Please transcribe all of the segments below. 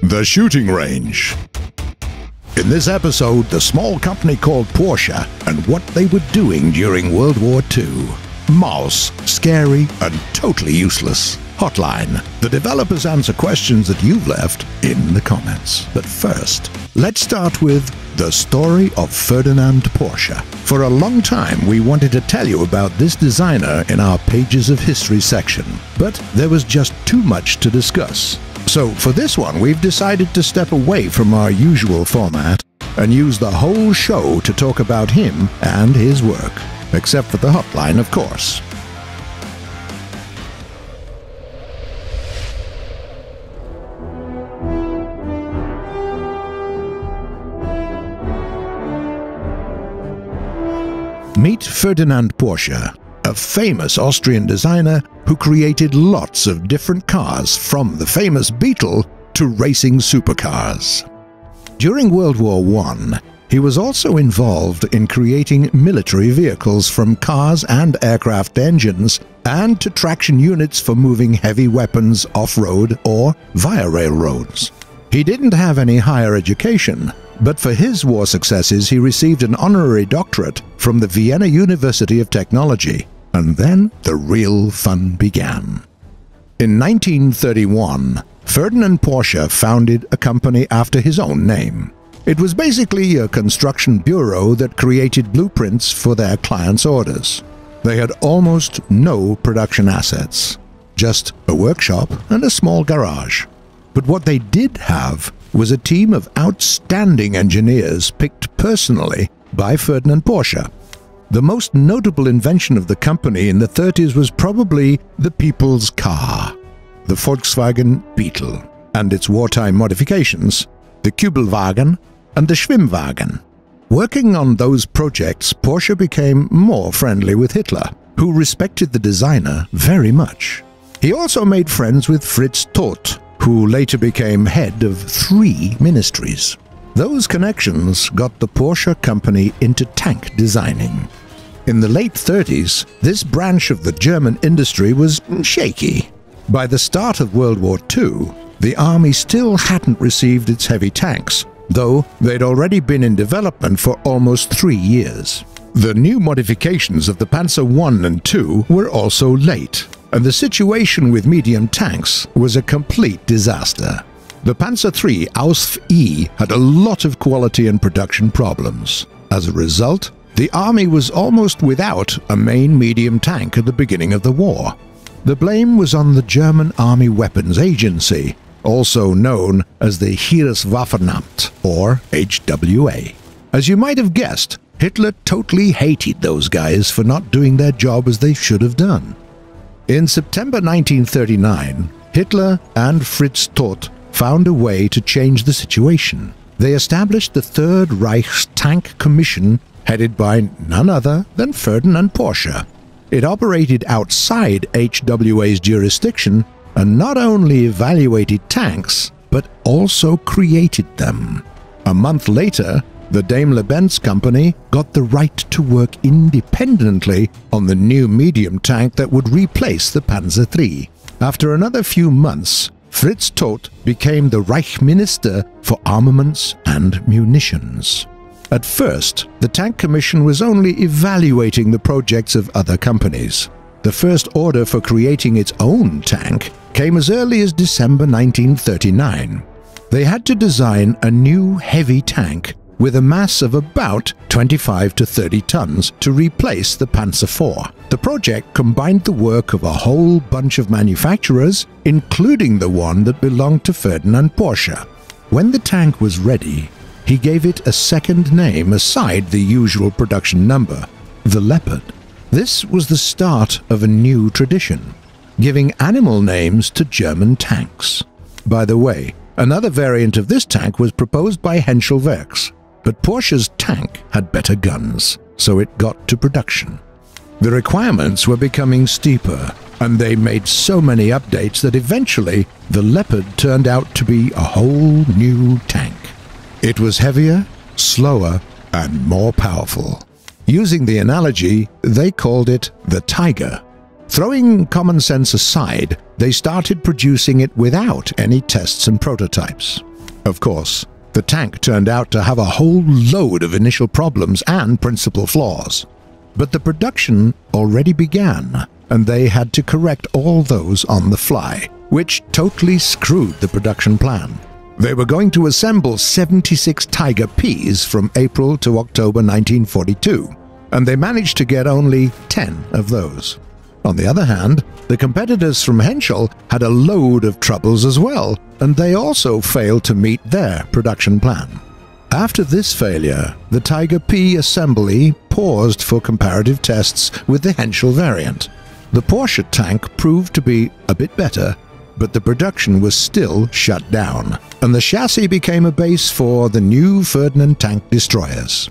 The shooting range. In this episode, the small company called Porsche and what they were doing during World War II. Mouse, scary and totally useless. Hotline. The developers answer questions that you've left in the comments. But first, let's start with the story of Ferdinand Porsche. For a long time, we wanted to tell you about this designer in our Pages of History section, but there was just too much to discuss. So for this one, we've decided to step away from our usual format and use the whole show to talk about him and his work. Except for the hotline, of course. Meet Ferdinand Porsche, a famous Austrian designer who created lots of different cars, from the famous Beetle to racing supercars. During World War I, he was also involved in creating military vehicles, from cars and aircraft engines and to traction units for moving heavy weapons off-road or via railroads. He didn't have any higher education, but for his war successes he received an honorary doctorate from the Vienna University of Technology, and then the real fun began. In 1931, Ferdinand Porsche founded a company after his own name. It was basically a construction bureau that created blueprints for their clients' orders. They had almost no production assets, just a workshop and a small garage. But what they did have was a team of outstanding engineers picked personally by Ferdinand Porsche. The most notable invention of the company in the 30s was probably the people's car, the Volkswagen Beetle, and its wartime modifications, the Kübelwagen and the Schwimmwagen. Working on those projects, Porsche became more friendly with Hitler, who respected the designer very much. He also made friends with Fritz Todt, who later became head of 3 ministries. Those connections got the Porsche company into tank designing. In the late 30s, this branch of the German industry was shaky. By the start of World War II, the army still hadn't received its heavy tanks, though they'd already been in development for almost 3 years. The new modifications of the Panzer I and II were also late, and the situation with medium tanks was a complete disaster. The Panzer III Ausf E had a lot of quality and production problems. As a result, the army was almost without a main medium tank at the beginning of the war. The blame was on the German Army Weapons Agency, also known as the Heereswaffenamt, or HWA. As you might have guessed, Hitler totally hated those guys for not doing their job as they should have done. In September 1939, Hitler and Fritz Todt found a way to change the situation. They established the Third Reich's Tank Commission, headed by none other than Ferdinand Porsche. It operated outside HWA's jurisdiction and not only evaluated tanks, but also created them. A month later, the Daimler-Benz company got the right to work independently on the new medium tank that would replace the Panzer III. After another few months, Fritz Todt became the Reich Minister for Armaments and Munitions. At first, the Tank Commission was only evaluating the projects of other companies. The first order for creating its own tank came as early as December 1939. They had to design a new heavy tank with a mass of about 25 to 30 tons to replace the Panzer IV. The project combined the work of a whole bunch of manufacturers, including the one that belonged to Ferdinand Porsche. When the tank was ready, he gave it a second name aside the usual production number, the Leopard. This was the start of a new tradition, giving animal names to German tanks. By the way, another variant of this tank was proposed by Henschel Werks, but Porsche's tank had better guns, so it got to production. The requirements were becoming steeper, and they made so many updates that eventually the Leopard turned out to be a whole new tank. It was heavier, slower, and more powerful. Using the analogy, they called it the Tiger. Throwing common sense aside, they started producing it without any tests and prototypes. Of course, the tank turned out to have a whole load of initial problems and principal flaws. But the production already began, and they had to correct all those on the fly, which totally screwed the production plan. They were going to assemble 76 Tiger Ps from April to October 1942, and they managed to get only 10 of those. On the other hand, the competitors from Henschel had a load of troubles as well, and they also failed to meet their production plan. After this failure, the Tiger P assembly paused for comparative tests with the Henschel variant. The Porsche tank proved to be a bit better, but the production was still shut down, and the chassis became a base for the new Ferdinand tank destroyers.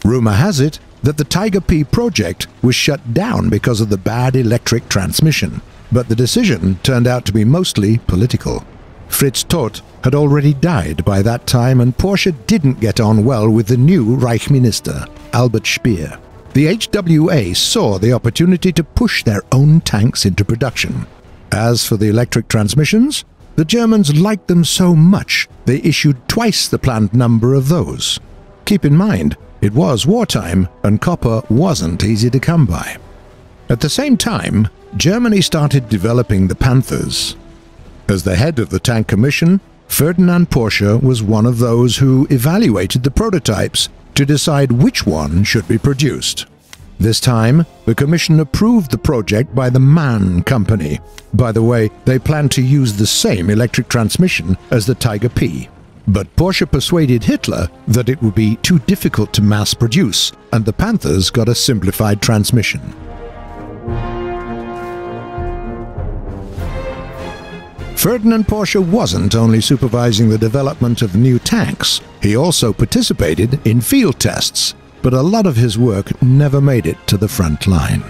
Rumor has it that the Tiger P project was shut down because of the bad electric transmission, but the decision turned out to be mostly political. Fritz Todt had already died by that time, and Porsche didn't get on well with the new Reich Minister, Albert Speer. The HWA saw the opportunity to push their own tanks into production. As for the electric transmissions, the Germans liked them so much they issued twice the planned number of those. Keep in mind, it was wartime, and copper wasn't easy to come by. At the same time, Germany started developing the Panthers. As the head of the Tank Commission, Ferdinand Porsche was one of those who evaluated the prototypes to decide which one should be produced. This time, the Commission approved the project by the MAN company. By the way, they planned to use the same electric transmission as the Tiger P. But Porsche persuaded Hitler that it would be too difficult to mass produce, and the Panthers got a simplified transmission. Ferdinand Porsche wasn't only supervising the development of new tanks, he also participated in field tests, but a lot of his work never made it to the front line.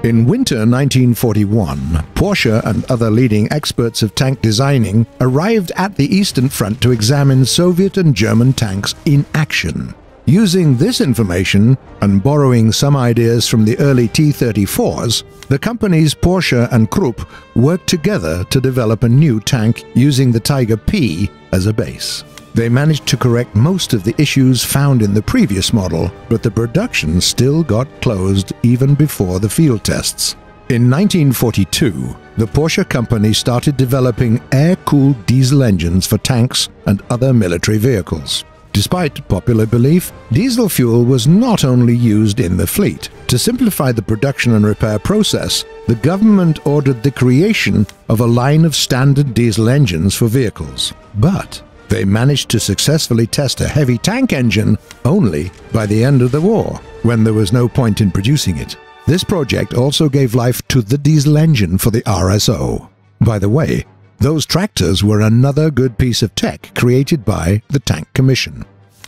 In winter 1941, Porsche and other leading experts of tank designing arrived at the Eastern Front to examine Soviet and German tanks in action. Using this information and borrowing some ideas from the early T-34s, the companies Porsche and Krupp worked together to develop a new tank using the Tiger P as a base. They managed to correct most of the issues found in the previous model, but the production still got closed even before the field tests. In 1942, the Porsche company started developing air-cooled diesel engines for tanks and other military vehicles. Despite popular belief, diesel fuel was not only used in the fleet. To simplify the production and repair process, the government ordered the creation of a line of standard diesel engines for vehicles. But they managed to successfully test a heavy tank engine only by the end of the war, when there was no point in producing it. This project also gave life to the diesel engine for the RSO. By the way, those tractors were another good piece of tech created by the Tank Commission.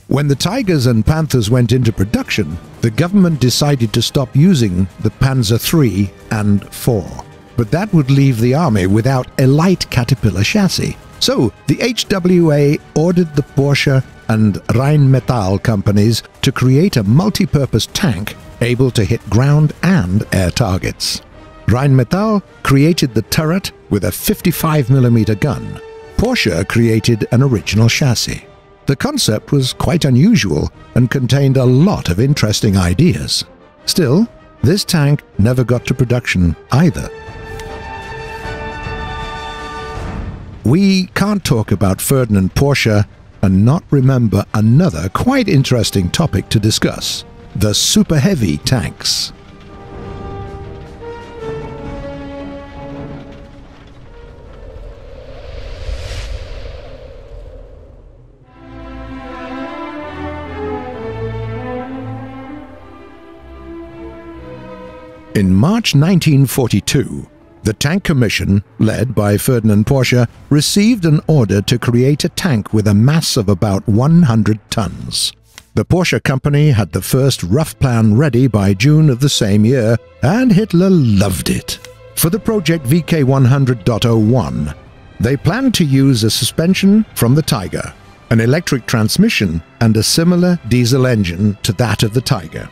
When the Tigers and Panthers went into production, the government decided to stop using the Panzer III and IV. But that would leave the army without a light Caterpillar chassis. So the HWA ordered the Porsche and Rheinmetall companies to create a multi-purpose tank able to hit ground and air targets. Rheinmetall created the turret with a 55mm gun. Porsche created an original chassis. The concept was quite unusual and contained a lot of interesting ideas. Still, this tank never got to production either. We can't talk about Ferdinand Porsche and not remember another quite interesting topic to discuss: the super heavy tanks. In March 1942, the Tank Commission, led by Ferdinand Porsche, received an order to create a tank with a mass of about 100 tons. The Porsche company had the first rough plan ready by June of the same year, and Hitler loved it. For the project VK100.01, they planned to use a suspension from the Tiger, an electric transmission, and a similar diesel engine to that of the Tiger.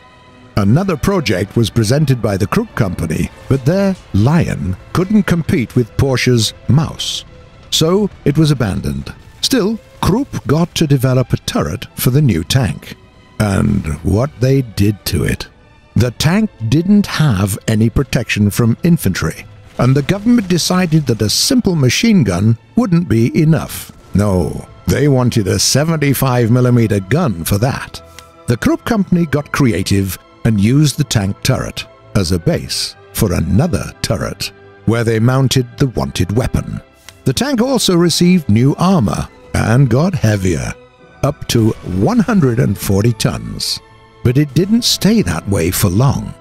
Another project was presented by the Krupp company, but their Lion couldn't compete with Porsche's Maus, so it was abandoned. Still, Krupp got to develop a turret for the new tank. And what they did to it. The tank didn't have any protection from infantry, and the government decided that a simple machine gun wouldn't be enough. No, they wanted a 75mm gun for that. The Krupp company got creative and used the tank turret as a base for another turret, where they mounted the wanted weapon. The tank also received new armor and got heavier, up to 140 tons. But it didn't stay that way for long.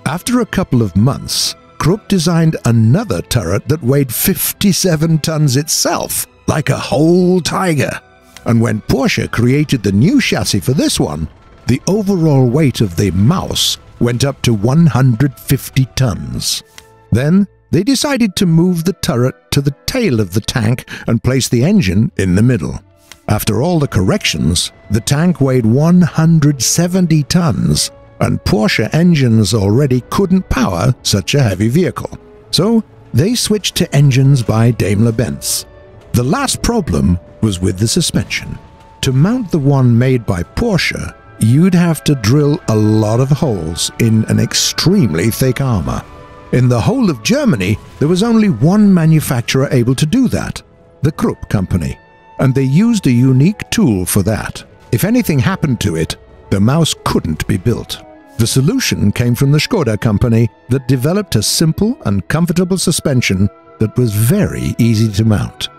After a couple of months, Krupp designed another turret that weighed 57 tons itself, like a whole Tiger. And when Porsche created the new chassis for this one, the overall weight of the Maus went up to 150 tons. Then they decided to move the turret to the tail of the tank and place the engine in the middle. After all the corrections, the tank weighed 170 tons, and Porsche engines already couldn't power such a heavy vehicle. So they switched to engines by Daimler-Benz. The last problem was with the suspension. To mount the one made by Porsche, you'd have to drill a lot of holes in an extremely thick armor. In the whole of Germany, there was only one manufacturer able to do that, the Krupp company, and they used a unique tool for that. If anything happened to it, the Maus couldn't be built. The solution came from the Škoda company that developed a simple and comfortable suspension that was very easy to mount.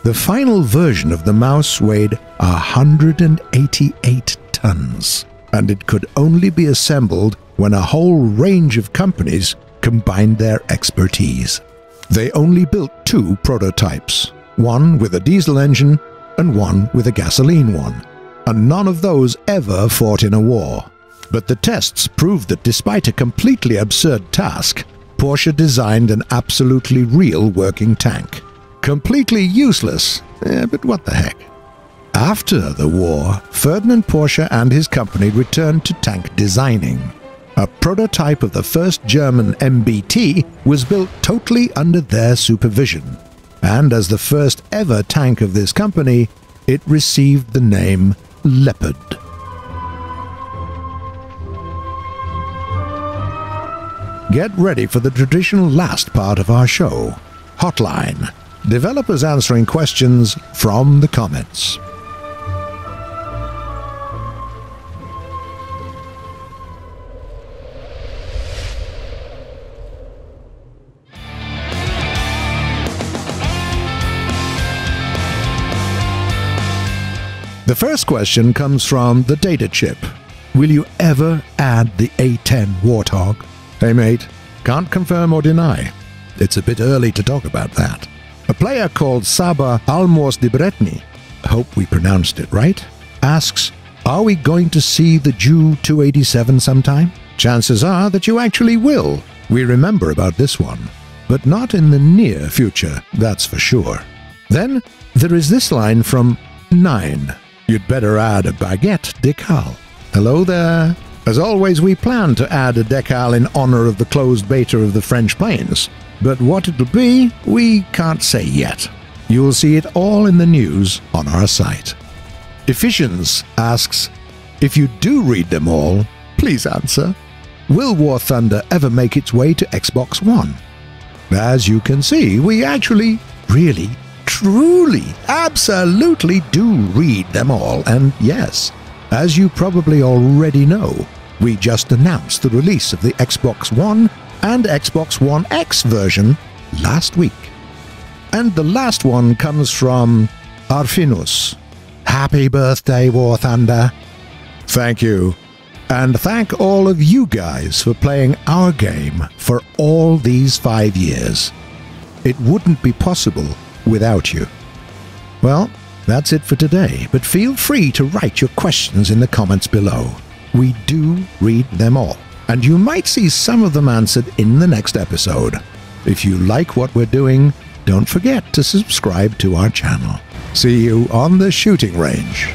The final version of the Maus weighed 188 tons, and it could only be assembled when a whole range of companies combined their expertise. They only built two prototypes, one with a diesel engine and one with a gasoline one, and none of those ever fought in a war. But the tests proved that despite a completely absurd task, Porsche designed an absolutely real working tank. Completely useless, but what the heck. After the war, Ferdinand Porsche and his company returned to tank designing. A prototype of the first German MBT was built totally under their supervision, and as the first ever tank of this company, it received the name Leopard. Get ready for the traditional last part of our show, Hotline. Developers answering questions from the comments. The first question comes from the Data Chip. Will you ever add the A10 Warthog? Hey mate, can't confirm or deny. It's a bit early to talk about that. A player called Saba Almors Debretny, hope we pronounced it right, asks, are we going to see the Ju 287 sometime? Chances are that you actually will. We remember about this one, but not in the near future, that's for sure. Then there is this line from 9. You'd better add a baguette decal. Hello there. As always, we plan to add a decal in honor of the closed beta of the French planes, but what it'll be, we can't say yet. You'll see it all in the news on our site. Efficience asks, if you do read them all, please answer. Will War Thunder ever make its way to Xbox One? As you can see, we actually, really, truly, absolutely do read them all, and yes, as you probably already know, we just announced the release of the Xbox One and Xbox One X version last week. And the last one comes from Arfinus. Happy birthday, War Thunder! Thank you. And thank all of you guys for playing our game for all these 5 years. It wouldn't be possible without you. Well, that's it for today, but feel free to write your questions in the comments below. We do read them all, and you might see some of them answered in the next episode. If you like what we're doing, don't forget to subscribe to our channel. See you on the shooting range.